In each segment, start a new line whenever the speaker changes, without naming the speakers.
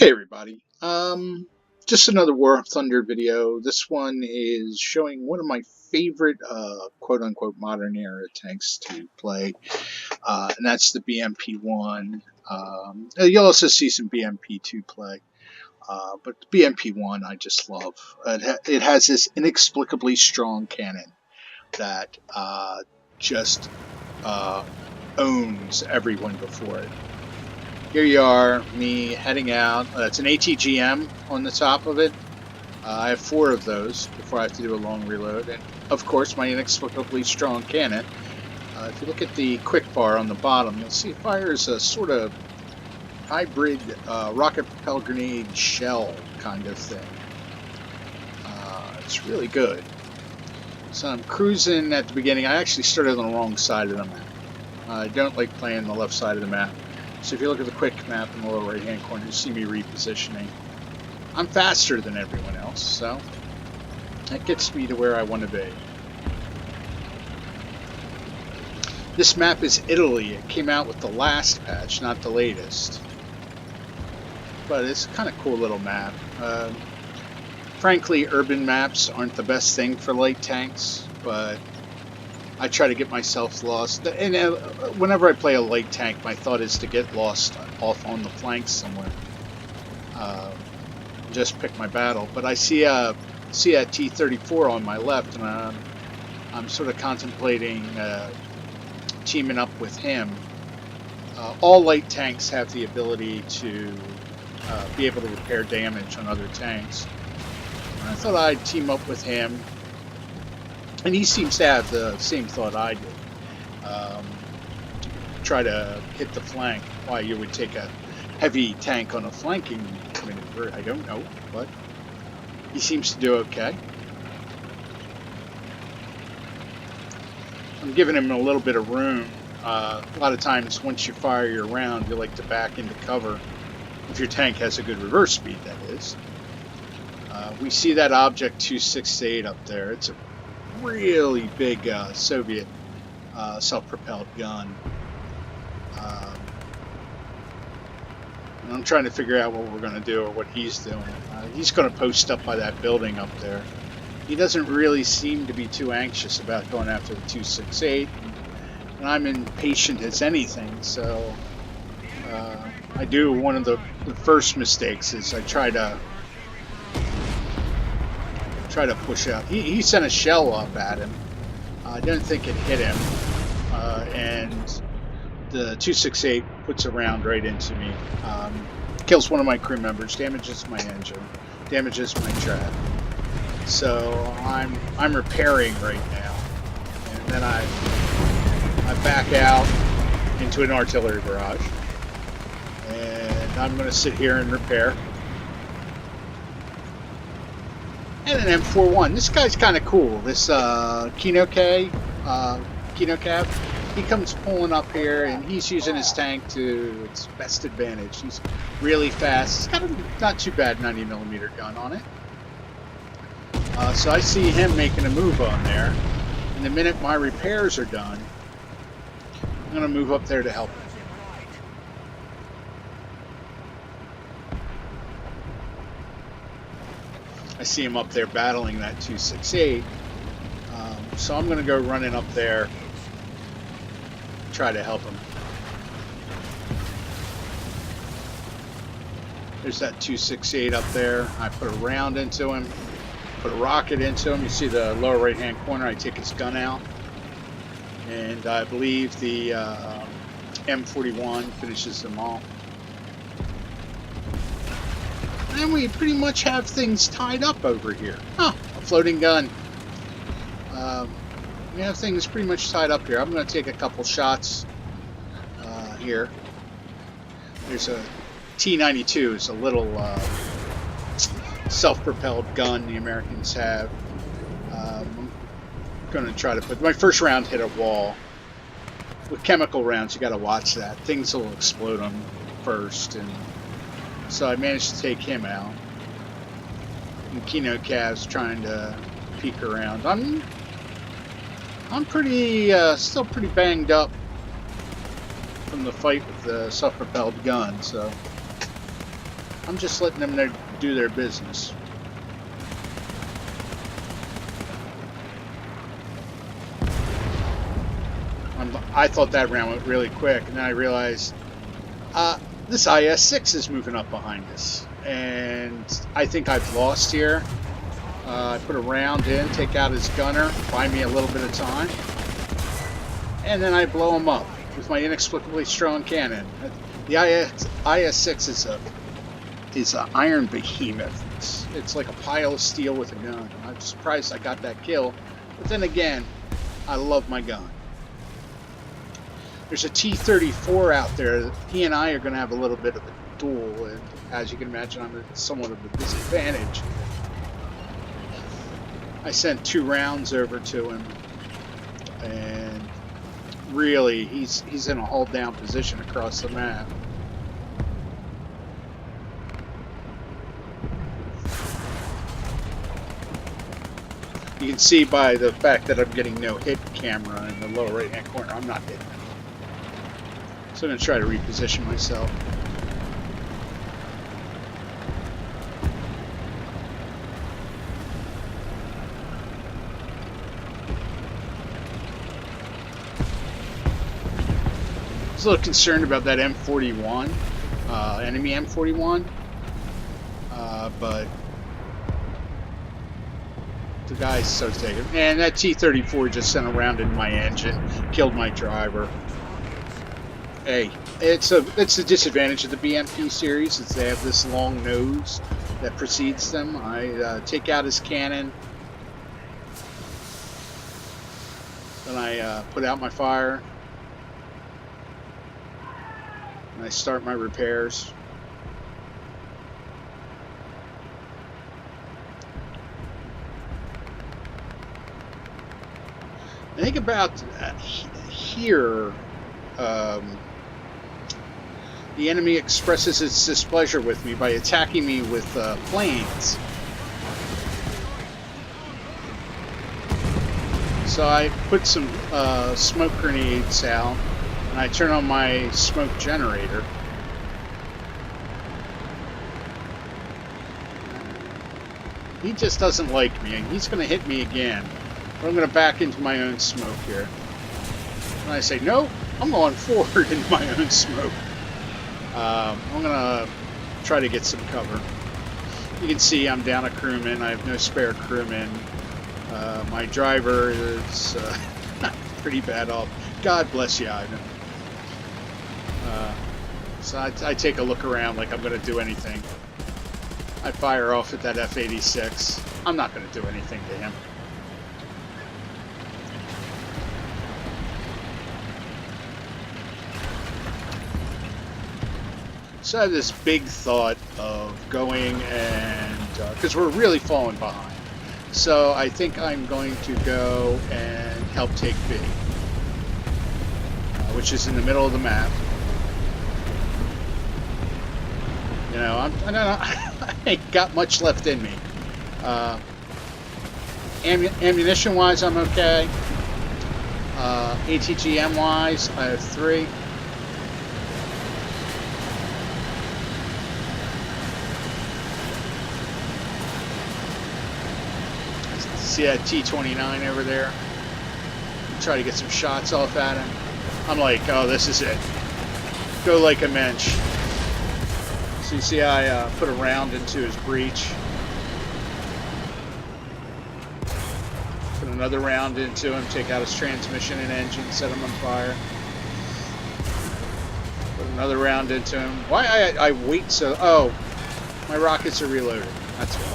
Hey everybody, just another War of Thunder video. This one is showing one of my favorite quote-unquote modern era tanks to play, and that's the BMP1. You'll also see some BMP2 play, but the BMP1 I just love. It has this inexplicably strong cannon that just owns everyone before it. Here you are, me heading out. It's an ATGM on the top of it. I have 4 of those before I have to do a long reload. And, of course, my inexplicably strong cannon. If you look at the quick bar on the bottom, you'll see it fires a sort of hybrid rocket-propelled grenade shell kind of thing. It's really good. So I'm cruising at the beginning. I actually started on the wrong side of the map. I don't like playing the left side of the map. So if you look at the quick map in the lower right hand corner, you see me repositioning. I'm faster than everyone else, so that gets me to where I want to be. This map is Italy. It came out with the last patch, not the latest. But it's a kind of cool little map. Frankly, urban maps aren't the best thing for light tanks, but I try to get myself lost. And whenever I play a light tank, my thought is to get lost off on the flanks somewhere. Just pick my battle. But I see a T-34 on my left, and I'm sort of contemplating teaming up with him. All light tanks have the ability to be able to repair damage on other tanks. And I thought I'd team up with him. And he seems to have the same thought I do. Try to hit the flank. Why you would take a heavy tank on a flanking maneuver, I don't know, but he seems to do okay. I'm giving him a little bit of room. A lot of times once you fire your round, you like to back into cover. If your tank has a good reverse speed, that is. We see that Object 268 up there. It's a really big Soviet self-propelled gun. And I'm trying to figure out what we're going to do or what he's doing. He's going to post up by that building up there. He doesn't really seem to be too anxious about going after the 268. And I'm impatient as anything, so I do one of the first mistakes is I try to push out. He sent a shell up at him. I don't think it hit him, and the 268 puts a round right into me. Kills one of my crew members, damages my engine, damages my trap. So I'm repairing right now, and then I back out into an artillery barrage, and I'm going to sit here and repair. And an M41. This guy's kind of cool. This Kino Cab. He comes pulling up here, and he's using his tank to its best advantage. He's really fast. He's got a not too bad 90mm gun on it. So I see him making a move on there. And the minute my repairs are done, I'm going to move up there to help him. I see him up there battling that 268. So I'm going to go running up there, try to help him. There's that 268 up there. I put a round into him, put a rocket into him. You see the lower right hand corner, I take his gun out. And I believe the M41 finishes them all. And we pretty much have things tied up over here. Huh, a floating gun. We have things pretty much tied up here. I'm going to take a couple shots here. There's a T-92. It's a little self-propelled gun the Americans have. I'm going to try to put... My first round hit a wall. With chemical rounds, you got to watch that. Things will explode them first, and so I managed to take him out. And Kino Cav's trying to peek around. I'm pretty, still pretty banged up from the fight with the self-propelled gun, so I'm just letting them do their business. I thought that round went really quick, and then I realized this IS-6 is moving up behind us, and I think I've lost here. I put a round in, take out his gunner, buy me a little bit of time, and then I blow him up with my inexplicably strong cannon. The IS-6 is an iron behemoth. It's like a pile of steel with a gun. I'm surprised I got that kill, but then again, I love my gun. There's a T-34 out there. He and I are going to have a little bit of a duel, and as you can imagine, I'm at somewhat of a disadvantage. I sent 2 rounds over to him, and really, he's in a hold-down position across the map. You can see by the fact that I'm getting no hit camera in the lower right-hand corner, I'm not hitting him. So I'm going to try to reposition myself. I was a little concerned about that M41, enemy M41, but the guy's so taken. And that T-34 just sent a round into my engine, killed my driver. Hey, it's the disadvantage of the BMP series, is they have this long nose that precedes them. I take out his cannon, then I put out my fire, and I start my repairs. I think about here. The enemy expresses its displeasure with me by attacking me with planes. So I put some smoke grenades out, and I turn on my smoke generator. He just doesn't like me, and he's going to hit me again. But I'm going to back into my own smoke here. And I say, no, I'm going forward into my own smoke. I'm going to try to get some cover. You can see I'm down a crewman. I have no spare crewmen. My driver is pretty bad off. God bless you, Ivan. So I take a look around like I'm going to do anything. I fire off at that F-86. I'm not going to do anything to him. So I have this big thought of going and, because we're really falling behind. So I think I'm going to go and help take B, which is in the middle of the map. You know, I don't know, I ain't got much left in me. Ammunition-wise, I'm okay. ATGM-wise, I have 3. See that T-29 over there? Try to get some shots off at him. I'm like, oh, this is it. Go like a mensch. So you see I put a round into his breech. Put another round into him, take out his transmission and engine, set him on fire. Put another round into him. Why I wait so... Oh, my rockets are reloaded. That's why.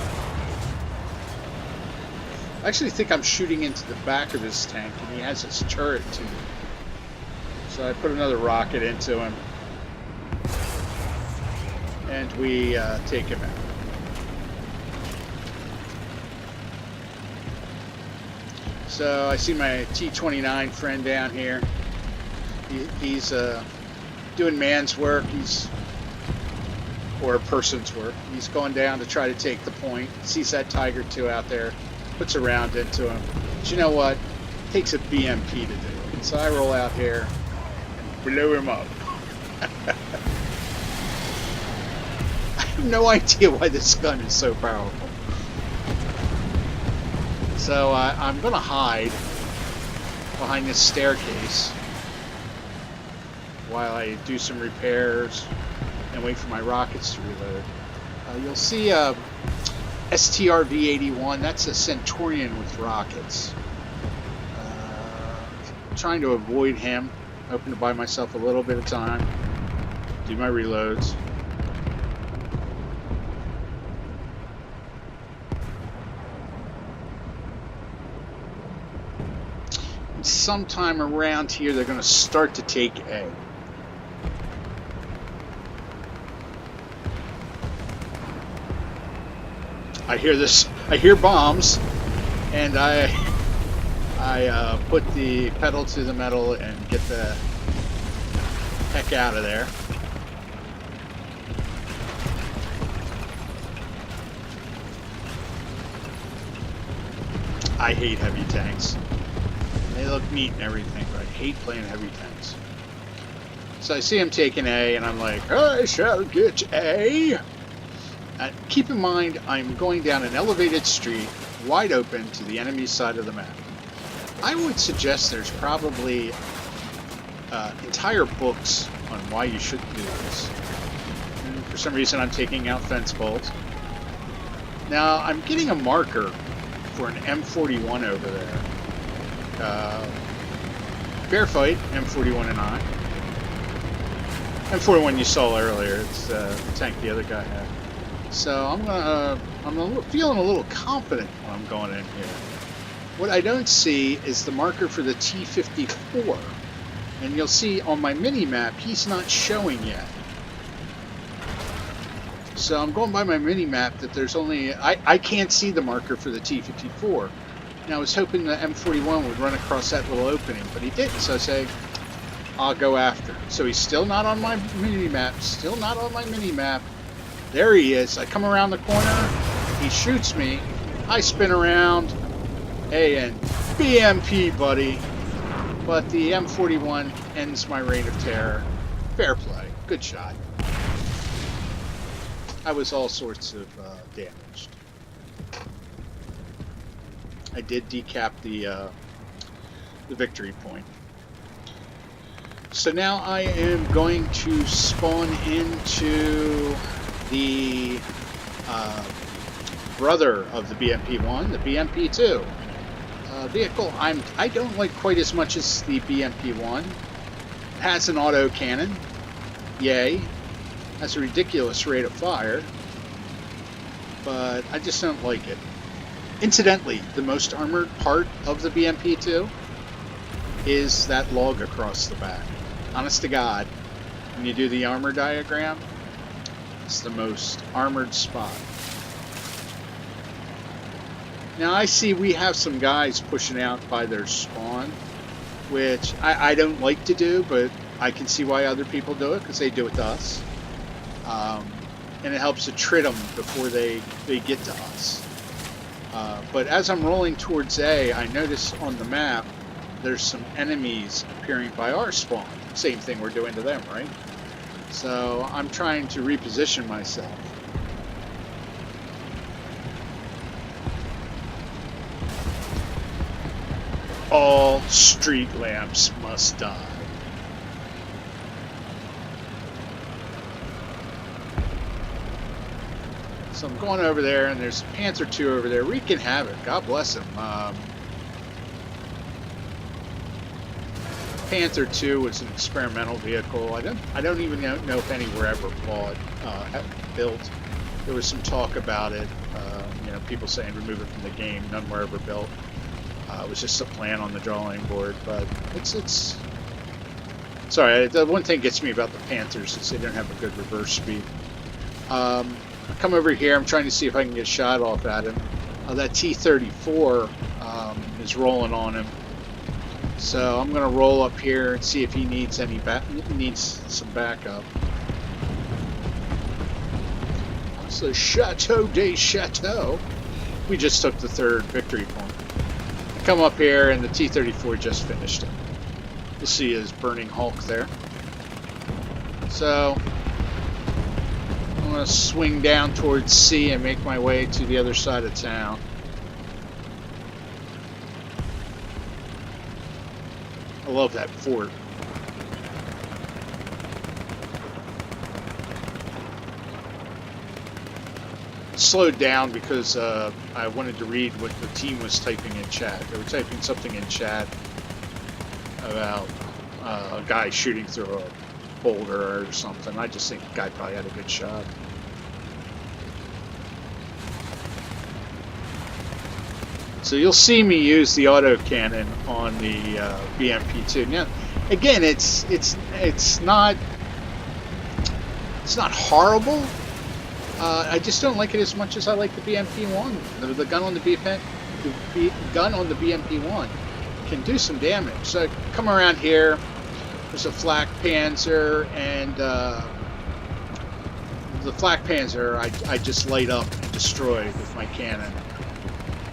I actually think I'm shooting into the back of his tank, and he has his turret too. So I put another rocket into him, and we take him out. So I see my T-29 friend down here. He's doing man's work. Or a person's work. He's going down to try to take the point. Sees that Tiger II out there. Puts a round into him. But you know what? It takes a BMP to do it. So I roll out here and blow him up. I have no idea why this gun is so powerful. So I'm going to hide behind this staircase while I do some repairs and wait for my rockets to reload. You'll see STRV-81. That's a Centurion with rockets. Trying to avoid him. Hoping to buy myself a little bit of time. Do my reloads. Sometime around here they're going to start to take A. I hear this. I hear bombs, and I put the pedal to the metal and get the heck out of there. I hate heavy tanks. They look neat and everything, but I hate playing heavy tanks. So I see him taking A, and I'm like, I shall get A. Keep in mind, I'm going down an elevated street, wide open to the enemy side of the map. I would suggest there's probably entire books on why you shouldn't do this. And for some reason, I'm taking out fence bolts. Now, I'm getting a marker for an M41 over there. Fair fight, M41 and I. M41 you saw earlier, it's the tank the other guy had. So I'm feeling a little confident when I'm going in here. What I don't see is the marker for the T-54. And you'll see on my mini-map, he's not showing yet. So I'm going by my mini-map that there's only... I can't see the marker for the T-54. And I was hoping the M41 would run across that little opening, but he didn't. So I say, I'll go after. So he's still not on my mini-map. Still not on my mini-map. There he is. I come around the corner. He shoots me. I spin around. Hey, and BMP, buddy. But the M41 ends my reign of terror. Fair play. Good shot. I was all sorts of damaged. I did decap the victory point. So now I am going to spawn into the brother of the BMP1, the BMP2 vehicle. I don't like quite as much as the BMP1. It has an auto cannon, yay. Has a ridiculous rate of fire, but I just don't like it. Incidentally, the most armored part of the BMP2 is that log across the back. Honest to God, when you do the armor diagram, it's the most armored spot. Now I see we have some guys pushing out by their spawn, which I don't like to do, but I can see why other people do it, because they do it to us. And it helps to trit them before they get to us. But as I'm rolling towards A, I notice on the map there's some enemies appearing by our spawn. Same thing we're doing to them, right? So I'm trying to reposition myself. All street lamps must die. So I'm going over there, and there's Panther 2 over there wreaking havoc. God bless him. Panther 2 was an experimental vehicle. I don't even know if any were ever built. There was some talk about it. People saying remove it from the game. None were ever built. It was just a plan on the drawing board. But it's. Sorry, the one thing gets me about the Panthers is they don't have a good reverse speed. I come over here. I'm trying to see if I can get a shot off at him. That T-34 is rolling on him. So I'm going to roll up here and see if he needs some backup. So Chateau de Chateau. We just took the third victory point. I come up here and the T-34 just finished him. You'll see his burning Hulk there. So I'm going to swing down towards C and make my way to the other side of town. I love that fort. Slowed down because I wanted to read what the team was typing in chat. They were typing something in chat about a guy shooting through a boulder or something. I just think the guy probably had a good shot. So you'll see me use the autocannon on the BMP2. Now, again, it's not horrible. I just don't like it as much as I like the BMP1. The gun on the gun on the BMP1 can do some damage. So come around here. There's a flak panzer, and the flak panzer I just light up and destroy with my cannon.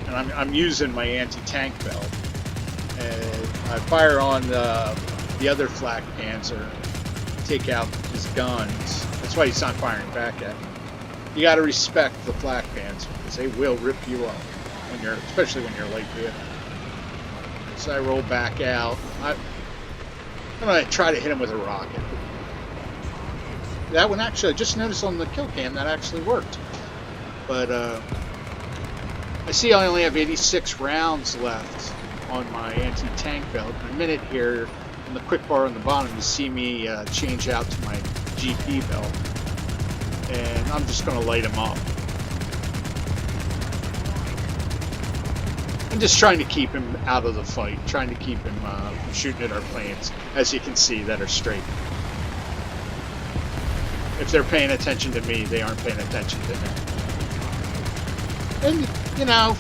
And I'm using my anti-tank belt. And I fire on the other flak panzer, take out his guns. That's why he's not firing back at me. You got to respect the flak panzer because they will rip you up especially when you're light vehicle. So I roll back out. I'm gonna try to hit him with a rocket. That one actually, I just noticed on the kill cam that actually worked. But I see I only have 86 rounds left on my anti-tank belt. In a minute here, in the quick bar on the bottom, you see me change out to my GP belt. And I'm just going to light him up. I'm just trying to keep him out of the fight, trying to keep him from shooting at our planes, as you can see, that are straight. If they're paying attention to me, they aren't paying attention to him. And, you know,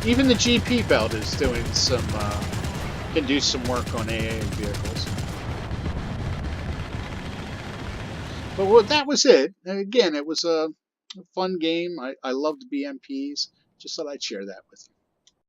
even the GP belt is doing some, can do some work on AA vehicles. But well, that was it. And again, it was a fun game. I loved BMPs. Just thought I'd share that with you.